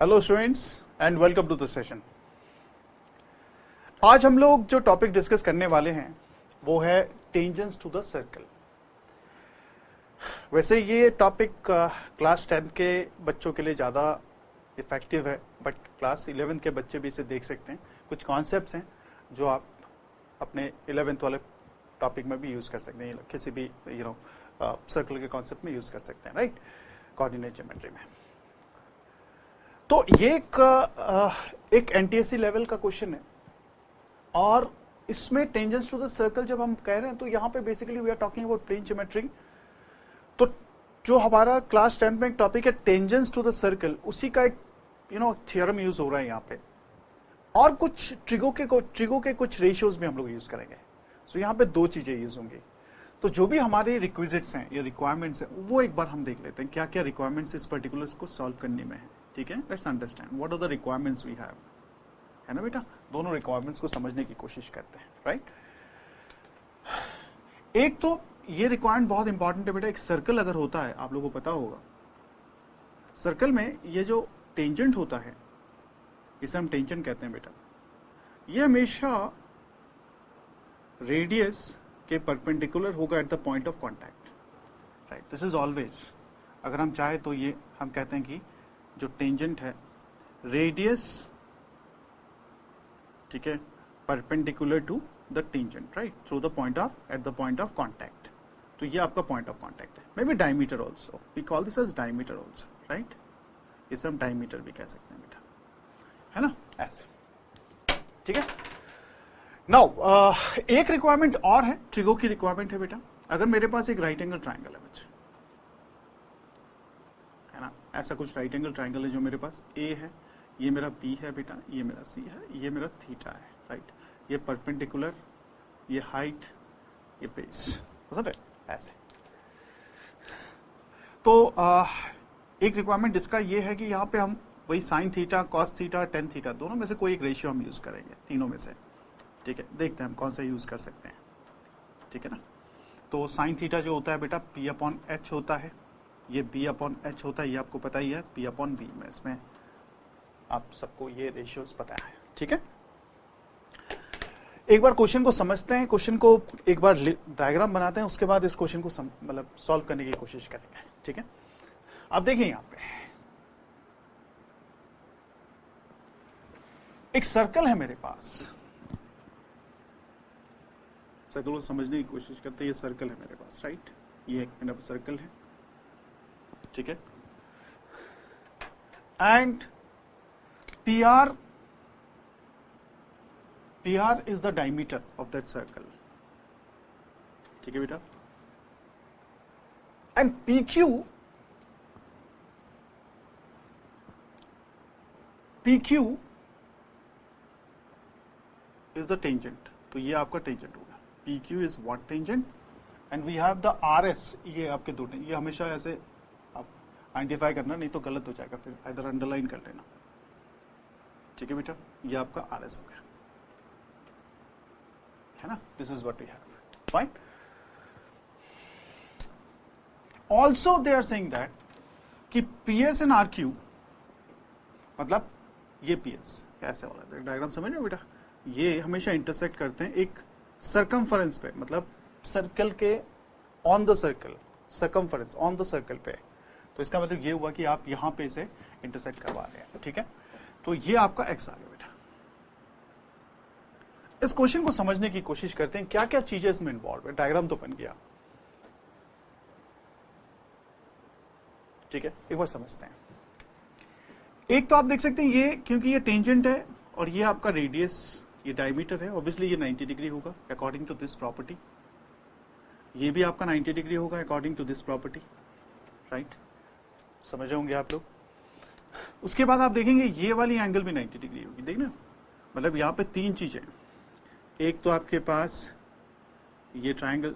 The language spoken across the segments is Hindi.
Hello students and welcome to the session. आज हम लोग जो टॉपिक डिस्कस करने वाले हैं वो है टेंजेंट्स टू द सर्कल। वैसे ये टॉपिक क्लास 10 के बच्चों के लिए ज़्यादा इफेक्टिव है, बट क्लास 11 के बच्चे भी इसे देख सकते हैं। कुछ कॉन्सेप्ट्स हैं जो आप अपने 11th वाले टॉपिक में भी यूज़ कर सकते हैं, किसी भी सर्कल के कॉन्सेप्ट में यूज़ कर सकते हैं, राइट, कोऑर्डिनेट ज्योमेट्री में। तो ये एक एनटीएससी लेवल का क्वेश्चन है और इसमें टेंजेंट्स टू द सर्कल जब हम कह रहे हैं तो यहाँ पे basically we are talking about plane geometry. तो जो हमारा क्लास 10 में एक टॉपिक है टेंजेंट्स टू द सर्कल, उसी का एक थ्योरम यूज हो रहा है यहाँ पे, और कुछ ट्रिगो के कुछ रेशियोज भी हम लोग यूज करेंगे। सो यहाँ पे दो चीजें यूज होंगी। तो जो भी हमारे रिक्विजिट्स हैं या रिक्वायरमेंट्स हैं वो एक बार हम देख लेते हैं, क्या क्या रिक्वायरमेंट्स इस पर्टिकुलर को सॉल्व करने में है। ठीक है, let's understand what are the requirements we have, है ना बेटा। दोनों रिक्वायरमेंट्स को समझने की कोशिश करते हैं, राइट। एक तो ये रिक्वायरमेंट बहुत इंपॉर्टेंट है बेटा, एक सर्कल अगर होता है, आप लोगों को पता होगा, सर्कल में ये जो टेंजेंट होता है इसे हम टेंजेंट कहते हैं बेटा। ये हमेशा रेडियस के परपेंडिकुलर होगा eight the point of contact, right. This is always, अगर हम चाहे तो ये हम कहते हैं कि जो टेंजेंट है रेडियस, ठीक है, perpendicular to the tangent, right, through the point of at the point of contact. तो ये आपका पॉइंट ऑफ कॉन्टैक्ट है। Maybe diameter also, we call this as diameter also, right. इसे हम डायमीटर भी कह सकते हैं बेटा, है ना, ऐसे, ठीक है। नाउ एक रिक्वायरमेंट और है, ट्रिगो की रिक्वायरमेंट है बेटा। अगर मेरे पास एक राइट एंगल ट्राइंगल है बच्चे, है ना, ऐसा कुछ राइट एंगल ट्राइंगल है जो मेरे पास ए है, ये मेरा बी है बेटा, ये मेरा सी है, ये मेरा थीटा है, राइट। ये परपेंडिकुलर, ये हाइट, ये बेस, समझ रहे, ऐसे। तो एक रिक्वायरमेंट इसका ये है कि यहाँ पे हम वही sine theta, cos theta, tan theta, दोनों में से कोई एक रेशियो हम यूज करेंगे, तीनों में से, ठीक है। देखते हैं हम कौन सा यूज कर सकते हैं, ठीक है ना। तो साइन थीटा जो होता है बेटा पी अपॉन एच होता है, ये बी अपॉन एच होता है, ये आपको पता ही है, पी अपॉन बी में, इसमें आप सबको ये रेशियोज पता है, ठीक है। एक बार क्वेश्चन को समझते हैं, क्वेश्चन को एक बार डायग्राम बनाते हैं, उसके बाद इस क्वेश्चन को मतलब सॉल्व करने की कोशिश करेंगे, ठीक है। अब देखिए यहाँ पे एक सर्कल है मेरे पास, सर्कल को समझने की कोशिश करते हैं। ये सर्कल है मेरे पास, राइट, ये एक मेरा सर्कल है, ठीक है। And PR is the diameter of that circle, ठीक है बेटा। And PQ is the tangent, तो ये आपका टेंजेंट होगा। PQ is one tangent and we have the RS, ये आपके दो, ये हमेशा ऐसे आप आइडेंटिफाई करना, नहीं तो गलत हो जाएगा, फिर इधर अंडरलाइन कर लेना, ठीक है बेटा। ये आपका RS हो गया, है ना। This is what we have, fine. Also they are saying that कि PS एंड RQ, मतलब ये PS कैसे हो रहा है, डायग्राम समझ रहे हो बेटा, ये हमेशा इंटरसेक्ट करते हैं एक सर्कमफरेंस पे, मतलब सर्कल के on the circle, circumference on the circle पे। तो इसका मतलब ये हुआ कि आप यहां पे इसे इंटरसेक्ट करवा रहे हैं, ठीक है। तो ये आपका X आ गया बेटा। इस क्वेश्चन को समझने की कोशिश करते हैं, क्या क्या चीजें इसमें इन्वॉल्व है। डायग्राम तो बन गया, ठीक है, एक बार समझते हैं। एक तो आप देख सकते हैं ये, क्योंकि ये टेंजेंट है और ये आपका रेडियस, ये डायमीटर है, ऑब्वियसली ये 90 डिग्री होगा अकॉर्डिंग टू दिस प्रॉपर्टी। ये भी आपका 90 डिग्री होगा according to this property, right, समझ होंगे आप लोग। उसके बाद आप देखेंगे ये वाली एंगल भी 90 डिग्री होगी, देखना, मतलब यहाँ पे तीन चीजें, एक तो आपके पास ये ट्रायंगल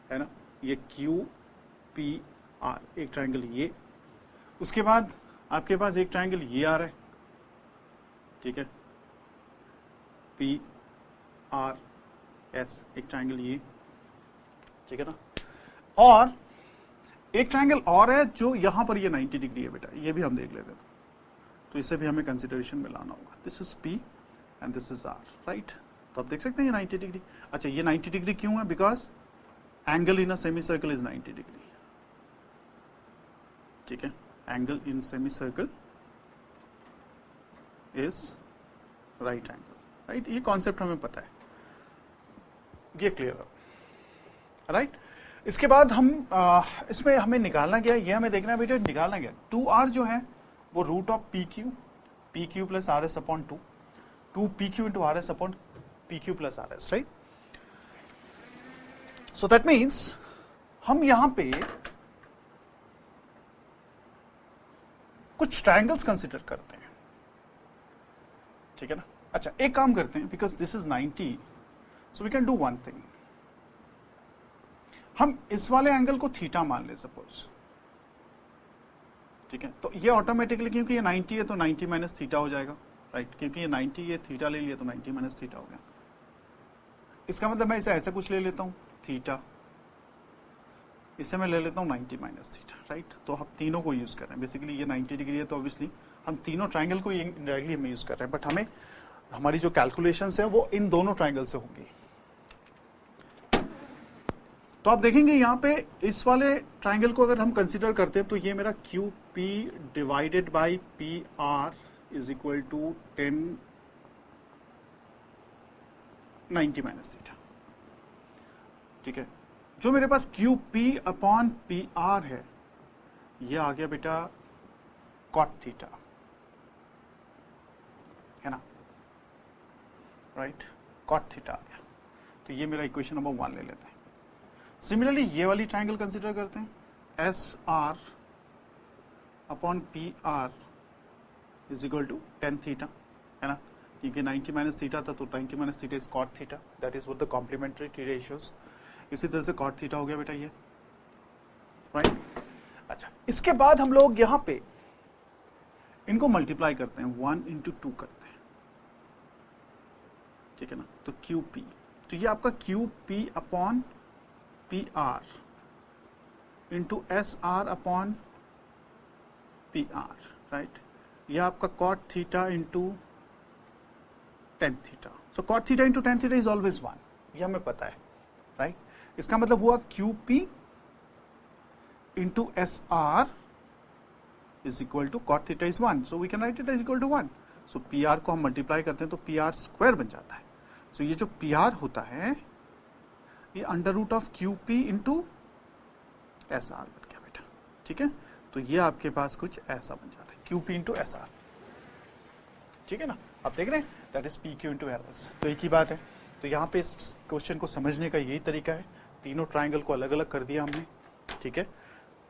है ना, ये QPR, एक ट्रायंगल ये, उसके बाद आपके पास एक ट्रायंगल ये आ रहा है, ठीक है, PRS, एक ट्रायंगल ये, ठीक है ना। और एक ट्रायंगल और है जो यहां पर ये 90 डिग्री है बेटा, ये भी हम देख लेते हैं, तो इसे भी हमें कंसिडरेशन में लाना होगा. This is P and this is R, right. तो आप देख सकते हैं ये 90 डिग्री. अच्छा, ये 90 डिग्री क्यों है? Because angle in a semi circle is 90 degree. ठीक है, angle in semi circle is right angle, right. ये कॉन्सेप्ट हमें पता है, ये क्लियर है, राइट. इसके बाद हम इसमें हमें निकालना क्या है, ये हमें देखना है बेटा. निकालना क्या, 2R जो है वो root of P Q plus R S upon 2 P Q into R S upon P Q plus R S, right. So that means हम यहां पे कुछ ट्रायंगल्स कंसिडर करते हैं, ठीक है ना. अच्छा, एक काम करते हैं, because this is 90, so we can do one thing. हम इस वाले एंगल को थीटा मान ले सपोज, ठीक है. तो ये ऑटोमेटिकली, क्योंकि ये 90 है तो 90 माइनस थीटा हो जाएगा, राइट. क्योंकि ये 90, ये थीटा ले लिया तो 90 माइनस थीटा हो गया. इसका मतलब मैं इसे ऐसा कुछ ले लेता हूं, थीटा, इसे मैं ले लेता हूं 90 माइनस थीटा, राइट. तो हम तीनों को यूज कर रहे हैं. बेसिकली ये 90 डिग्री है तो ऑब्वियसली हम तीनों ट्रायंगल को डायरेक्टली हम यूज कर रहे हैं, बट हमें हमारी जो कैलकुलेशंस है वो इन दोनों ट्रायंगल से होंगी. तो आप देखेंगे यहां पे इस वाले ट्रायंगल को अगर हम कंसीडर करते हैं तो ये मेरा Q P divided by P R is equal to 90 minus theta, ठीक है. जो मेरे पास Q P upon P R है, ये आ गया बेटा कॉट थीटा, है ना, राइट. कॉट थीटा आ गया. तो ये मेरा इक्वेशन नंबर 1 ले लेते हैं. सिमिलरली ये वाली ट्रायंगल कंसीडर करते हैं, S R upon P R is equal to tan theta, है ना. क्योंकि 90 माइनस थीटा था तो 90 minus theta is cot theta, that is what the complementary ratios. इसी तरह से कॉट थीटा हो गया बेटा ये, राइट. अच्छा, इसके बाद हम लोग यहां पे इनको मल्टीप्लाई करते हैं, 1 इंटू 2 करते हैं, ठीक है ना. तो क्यू पी, तो ये आपका Q P upon P R into S R upon P R, right. ये आपका cot theta into tan theta. So cot theta into tan theta is always 1, ये हमें पता है, राइट. इसका मतलब हुआ Q P into S R is equal to cot theta is 1, so we can write it is equal to 1. So P R को हम मल्टीप्लाई करते हैं तो पी आर स्क्वायर बन जाता है. सो ये जो पी आर होता है ये under root of Q P into S R बन गया बेटा, ठीक है. तो ये आपके पास कुछ ऐसा बन जाता है, Q P into S are, ठीक है ना. आप देख रहे हैं, that is P Q into R S. तो एक ही बात है. तो यहाँ पे इस क्वेश्चन को समझने का यही तरीका है. तीनों ट्रायंगल को अलग अलग कर दिया हमने, ठीक है.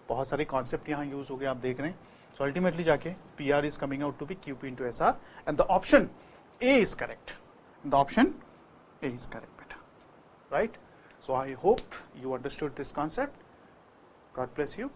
बहुत सारे कॉन्सेप्ट यहाँ यूज हो गए, आप देख रहे हैं. सो अल्टीमेटली जाके P R is coming out to be Q P into S R and the option A is correct. The option A is correct बेटा, right. So I hope you understood this concept. God bless you.